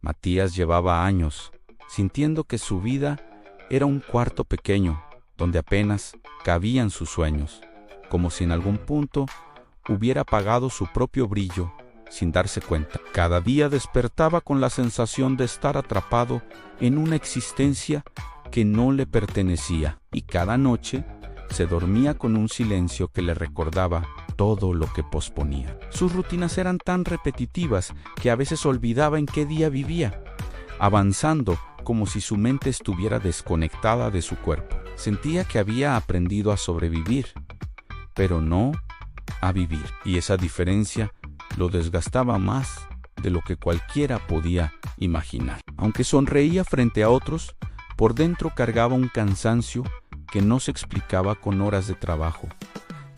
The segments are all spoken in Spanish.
Matías llevaba años sintiendo que su vida era un cuarto pequeño donde apenas cabían sus sueños, como si en algún punto hubiera apagado su propio brillo sin darse cuenta. Cada día despertaba con la sensación de estar atrapado en una existencia que no le pertenecía, y cada noche se dormía con un silencio que le recordaba todo lo que posponía. Sus rutinas eran tan repetitivas que a veces olvidaba en qué día vivía, avanzando como si su mente estuviera desconectada de su cuerpo. Sentía que había aprendido a sobrevivir, pero no a vivir, y esa diferencia lo desgastaba más de lo que cualquiera podía imaginar. Aunque sonreía frente a otros, por dentro cargaba un cansancio que no se explicaba con horas de trabajo,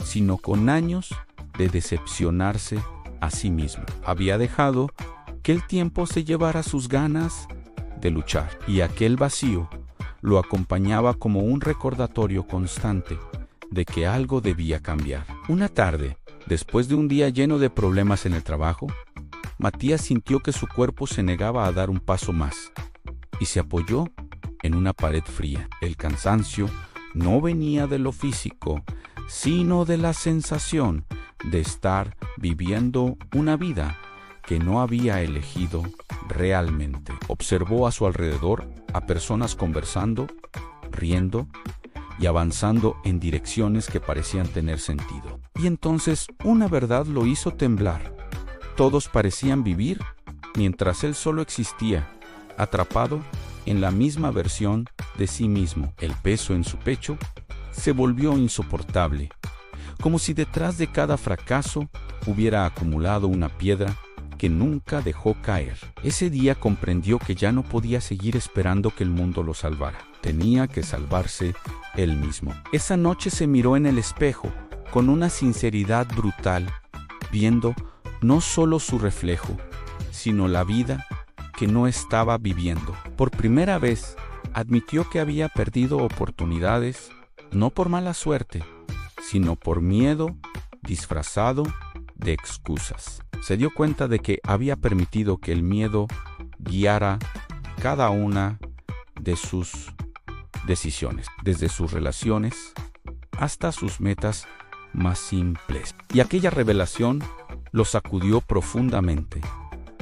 sino con años de decepcionarse a sí mismo. Había dejado que el tiempo se llevara sus ganas de luchar, y aquel vacío lo acompañaba como un recordatorio constante de que algo debía cambiar. Una tarde, después de un día lleno de problemas en el trabajo, Matías sintió que su cuerpo se negaba a dar un paso más y se apoyó en una pared fría. El cansancio no venía de lo físico, sino de la sensación de estar viviendo una vida que no había elegido realmente. Observó a su alrededor a personas conversando, riendo y avanzando en direcciones que parecían tener sentido. Y entonces una verdad lo hizo temblar. Todos parecían vivir mientras él solo existía, atrapado en la misma versión de sí mismo. El peso en su pecho se volvió insoportable, como si detrás de cada fracaso hubiera acumulado una piedra que nunca dejó caer. Ese día comprendió que ya no podía seguir esperando que el mundo lo salvara. Tenía que salvarse él mismo. Esa noche se miró en el espejo con una sinceridad brutal, viendo no solo su reflejo, sino la vida que no estaba viviendo. Por primera vez, admitió que había perdido oportunidades, no por mala suerte, sino por miedo disfrazado de excusas. Se dio cuenta de que había permitido que el miedo guiara cada una de sus decisiones, desde sus relaciones hasta sus metas más simples. Y aquella revelación lo sacudió profundamente,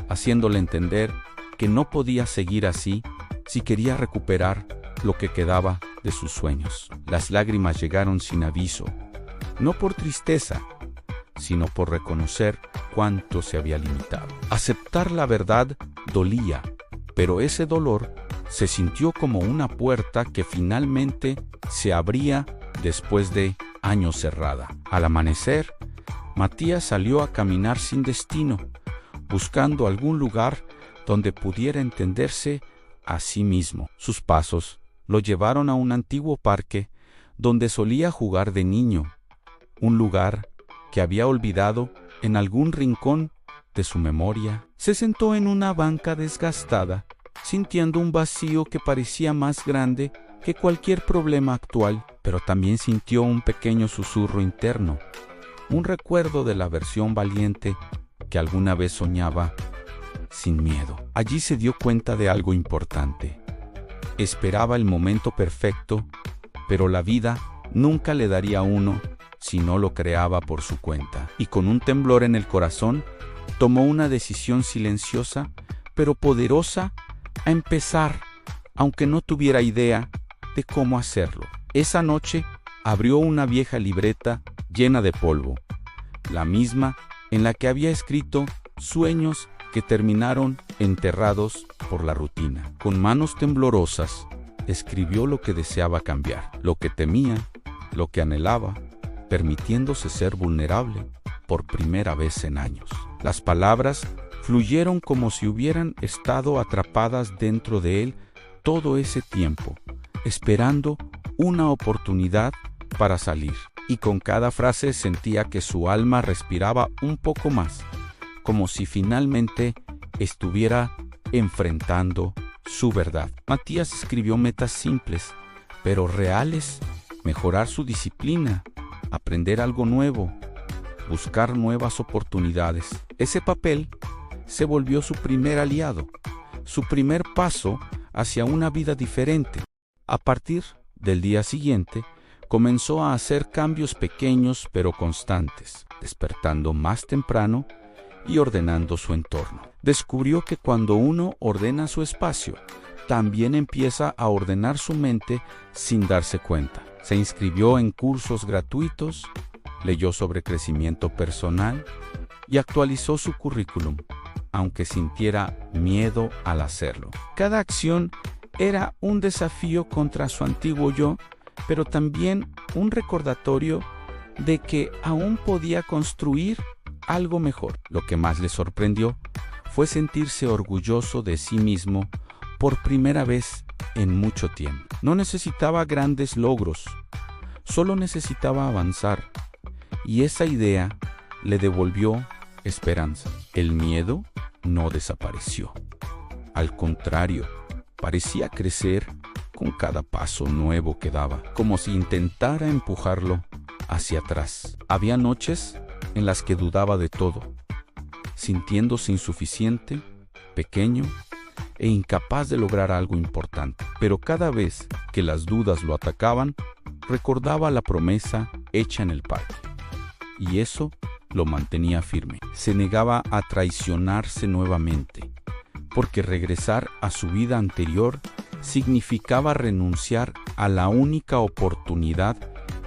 haciéndole entender que no podía seguir así si quería recuperar lo que quedaba de sus sueños. Las lágrimas llegaron sin aviso, no por tristeza, sino por reconocer cuánto se había limitado. Aceptar la verdad dolía, pero ese dolor se sintió como una puerta que finalmente se abría después de años cerrada. Al amanecer, Matías salió a caminar sin destino, buscando algún lugar donde pudiera entenderse a sí mismo. Sus pasos lo llevaron a un antiguo parque donde solía jugar de niño, un lugar que había olvidado en algún rincón de su memoria. Se sentó en una banca desgastada, sintiendo un vacío que parecía más grande que cualquier problema actual, pero también sintió un pequeño susurro interno, un recuerdo de la versión valiente que alguna vez soñaba sin miedo. Allí se dio cuenta de algo importante. Esperaba el momento perfecto, pero la vida nunca le daría uno si no lo creaba por su cuenta. Y con un temblor en el corazón, tomó una decisión silenciosa, pero poderosa, a empezar, aunque no tuviera idea de cómo hacerlo. Esa noche abrió una vieja libreta llena de polvo, la misma en la que había escrito sueños que terminaron enterrados por la rutina. Con manos temblorosas, escribió lo que deseaba cambiar, lo que temía, lo que anhelaba, permitiéndose ser vulnerable por primera vez en años. Las palabras fluyeron como si hubieran estado atrapadas dentro de él todo ese tiempo, esperando una oportunidad para salir. Y con cada frase sentía que su alma respiraba un poco más, como si finalmente estuviera enfrentando su verdad. Matías escribió metas simples, pero reales: mejorar su disciplina, aprender algo nuevo, buscar nuevas oportunidades. Ese papel se volvió su primer aliado. su primer paso hacia una vida diferente. A partir del día siguiente, comenzó a hacer cambios pequeños pero constantes, despertando más temprano y ordenando su entorno. Descubrió que cuando uno ordena su espacio, también empieza a ordenar su mente sin darse cuenta. Se inscribió en cursos gratuitos, leyó sobre crecimiento personal y actualizó su currículum, aunque sintiera miedo al hacerlo. Cada acción era un desafío contra su antiguo yo, pero también un recordatorio de que aún podía construir algo mejor. Lo que más le sorprendió fue sentirse orgulloso de sí mismo por primera vez en mucho tiempo. No necesitaba grandes logros, solo necesitaba avanzar, y esa idea le devolvió esperanza. El miedo no desapareció. Al contrario, parecía crecer con cada paso nuevo que daba, como si intentara empujarlo hacia atrás. Había noches en las que dudaba de todo, sintiéndose insuficiente, pequeño e incapaz de lograr algo importante. Pero cada vez que las dudas lo atacaban, recordaba la promesa hecha en el parque, y eso lo mantenía firme. Se negaba a traicionarse nuevamente, porque regresar a su vida anterior significaba renunciar a la única oportunidad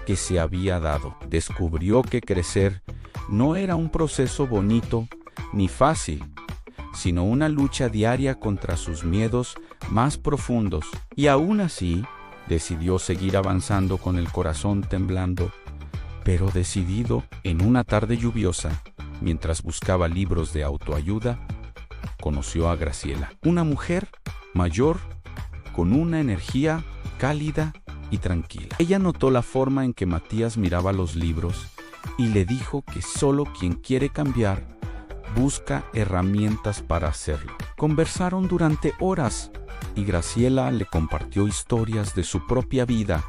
que se había dado. Descubrió que crecer no era un proceso bonito ni fácil, sino una lucha diaria contra sus miedos más profundos, y aún así decidió seguir avanzando con el corazón temblando, pero decidido. En una tarde lluviosa, mientras buscaba libros de autoayuda, conoció a Graciela, una mujer mayor con una energía cálida y tranquila. Ella notó la forma en que Matías miraba los libros y le dijo que solo quien quiere cambiar busca herramientas para hacerlo. Conversaron durante horas y Graciela le compartió historias de su propia vida,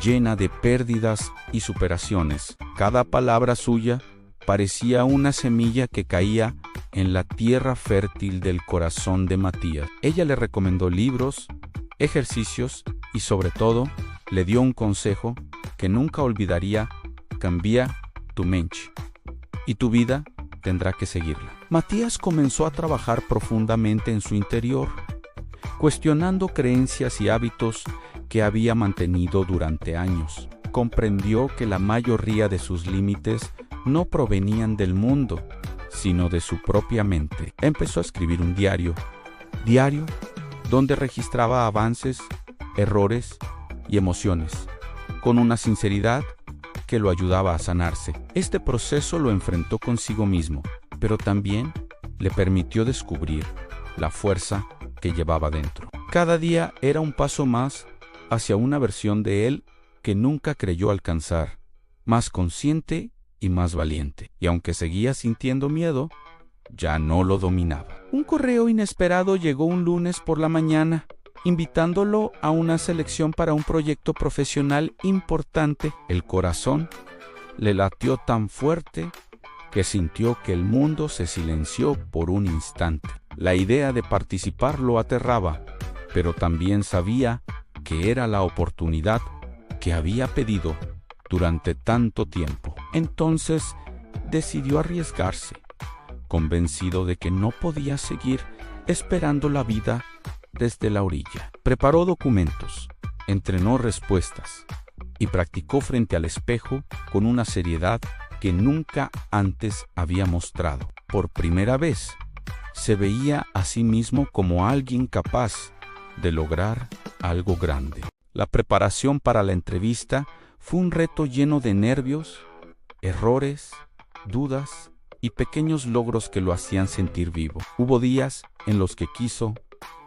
llena de pérdidas y superaciones. Cada palabra suya parecía una semilla que caía en la tierra fértil del corazón de Matías. Ella le recomendó libros, ejercicios y sobre todo le dio un consejo que nunca olvidaría: cambia tu mente y tu vida tendrá que seguirla. Matías comenzó a trabajar profundamente en su interior, cuestionando creencias y hábitos que había mantenido durante años. Comprendió que la mayoría de sus límites no provenían del mundo, sino de su propia mente. Empezó a escribir un diario donde registraba avances, errores y emociones, con una sinceridad que lo ayudaba a sanarse. Este proceso lo enfrentó consigo mismo, pero también le permitió descubrir la fuerza que llevaba dentro. Cada día era un paso más hacia una versión de él que nunca creyó alcanzar, más consciente y más valiente. Y aunque seguía sintiendo miedo, ya no lo dominaba. Un correo inesperado llegó un lunes por la mañana, invitándolo a una selección para un proyecto profesional importante. El corazón le latió tan fuerte que sintió que el mundo se silenció por un instante. La idea de participar lo aterraba, pero también sabía que era la oportunidad que había pedido durante tanto tiempo. Entonces decidió arriesgarse, convencido de que no podía seguir esperando la vida desde la orilla. Preparó documentos, entrenó respuestas y practicó frente al espejo con una seriedad que nunca antes había mostrado. Por primera vez, se veía a sí mismo como alguien capaz de lograr algo grande. La preparación para la entrevista fue un reto lleno de nervios, errores, dudas y pequeños logros que lo hacían sentir vivo. Hubo días en los que quiso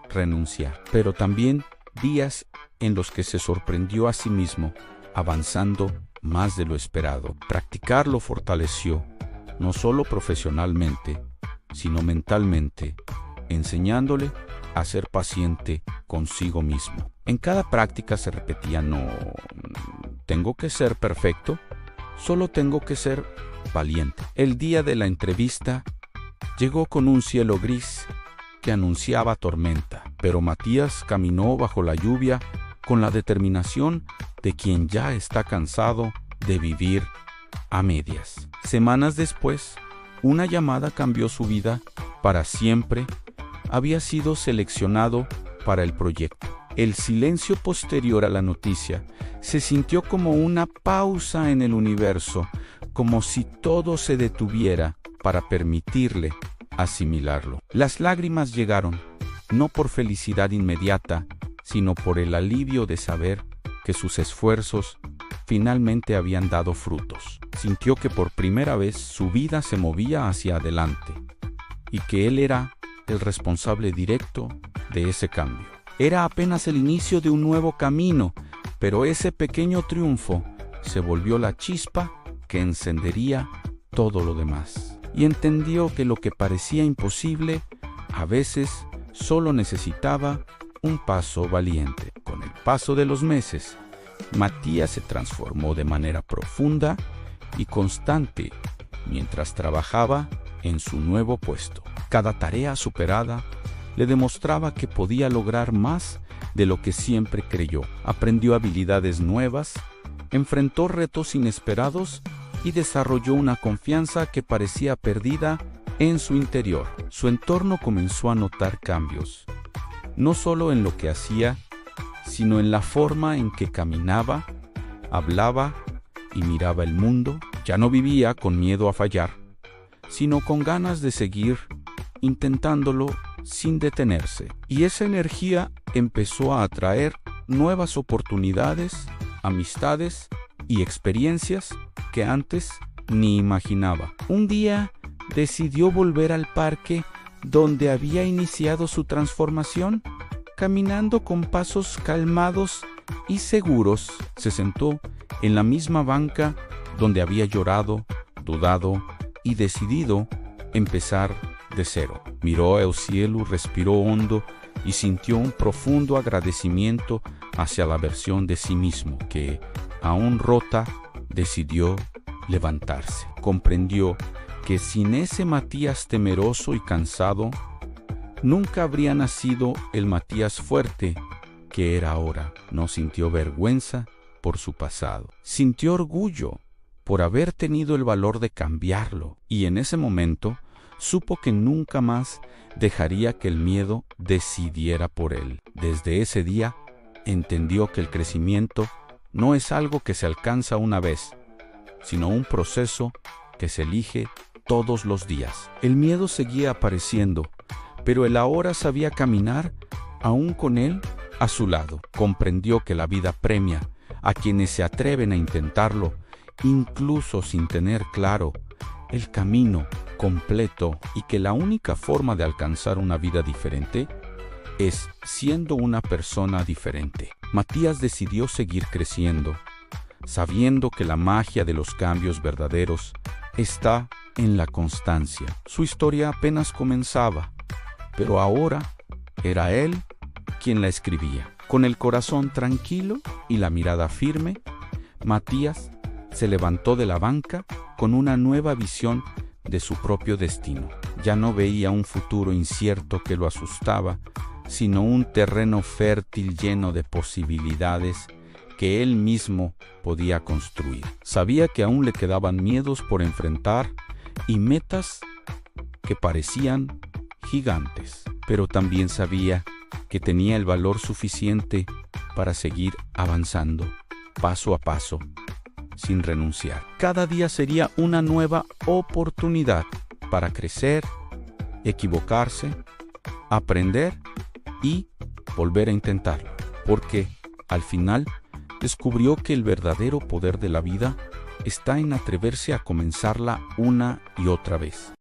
renunciar, pero también días en los que se sorprendió a sí mismo, avanzando más de lo esperado. Practicar lo fortaleció, no solo profesionalmente, sino mentalmente, enseñándole a ser paciente consigo mismo. En cada práctica se repetía: no tengo que ser perfecto, solo tengo que ser valiente. El día de la entrevista llegó con un cielo gris que anunciaba tormenta, pero Matías caminó bajo la lluvia con la determinación de quien ya está cansado de vivir a medias. Semanas después, una llamada cambió su vida para siempre. Había sido seleccionado para el proyecto. El silencio posterior a la noticia se sintió como una pausa en el universo, como si todo se detuviera para permitirle asimilarlo. Las lágrimas llegaron, no por felicidad inmediata, sino por el alivio de saber que sus esfuerzos finalmente habían dado frutos. Sintió que por primera vez su vida se movía hacia adelante y que él era el responsable directo de ese cambio. Era apenas el inicio de un nuevo camino, pero ese pequeño triunfo se volvió la chispa que encendería todo lo demás. Y entendió que lo que parecía imposible a veces solo necesitaba un paso valiente. Con el paso de los meses, Matías se transformó de manera profunda y constante mientras trabajaba en su nuevo puesto. Cada tarea superada le demostraba que podía lograr más de lo que siempre creyó. Aprendió habilidades nuevas, enfrentó retos inesperados y desarrolló una confianza que parecía perdida en su interior. Su entorno comenzó a notar cambios, no solo en lo que hacía, sino en la forma en que caminaba, hablaba y miraba el mundo. Ya no vivía con miedo a fallar, sino con ganas de seguir intentándolo sin detenerse. Y esa energía empezó a atraer nuevas oportunidades, amistades y experiencias que antes ni imaginaba. Un día decidió volver al parque donde había iniciado su transformación. Caminando con pasos calmados y seguros, se sentó en la misma banca donde había llorado, dudado y decidido empezar de cero. Miró al cielo, respiró hondo y sintió un profundo agradecimiento hacia la versión de sí mismo que, aún rota, decidió levantarse. Comprendió que sin ese Matías temeroso y cansado, nunca habría nacido el Matías fuerte que era ahora. No sintió vergüenza por su pasado. Sintió orgullo por haber tenido el valor de cambiarlo. Y en ese momento supo que nunca más dejaría que el miedo decidiera por él. Desde ese día entendió que el crecimiento no es algo que se alcanza una vez, sino un proceso que se elige todos los días. El miedo seguía apareciendo, pero él ahora sabía caminar aún con él a su lado. Comprendió que la vida premia a quienes se atreven a intentarlo, incluso sin tener claro el camino completo, y que la única forma de alcanzar una vida diferente es siendo una persona diferente. Matías decidió seguir creciendo, sabiendo que la magia de los cambios verdaderos está en la constancia. Su historia apenas comenzaba, pero ahora era él quien la escribía. Con el corazón tranquilo y la mirada firme, Matías se levantó de la banca con una nueva visión de su propio destino. Ya no veía un futuro incierto que lo asustaba, sino un terreno fértil lleno de posibilidades que él mismo podía construir. Sabía que aún le quedaban miedos por enfrentar y metas que parecían gigantes, pero también sabía que tenía el valor suficiente para seguir avanzando, paso a paso, sin renunciar. Cada día sería una nueva oportunidad para crecer, equivocarse, aprender y volver a intentarlo, porque al final descubrió que el verdadero poder de la vida está en atreverse a comenzarla una y otra vez.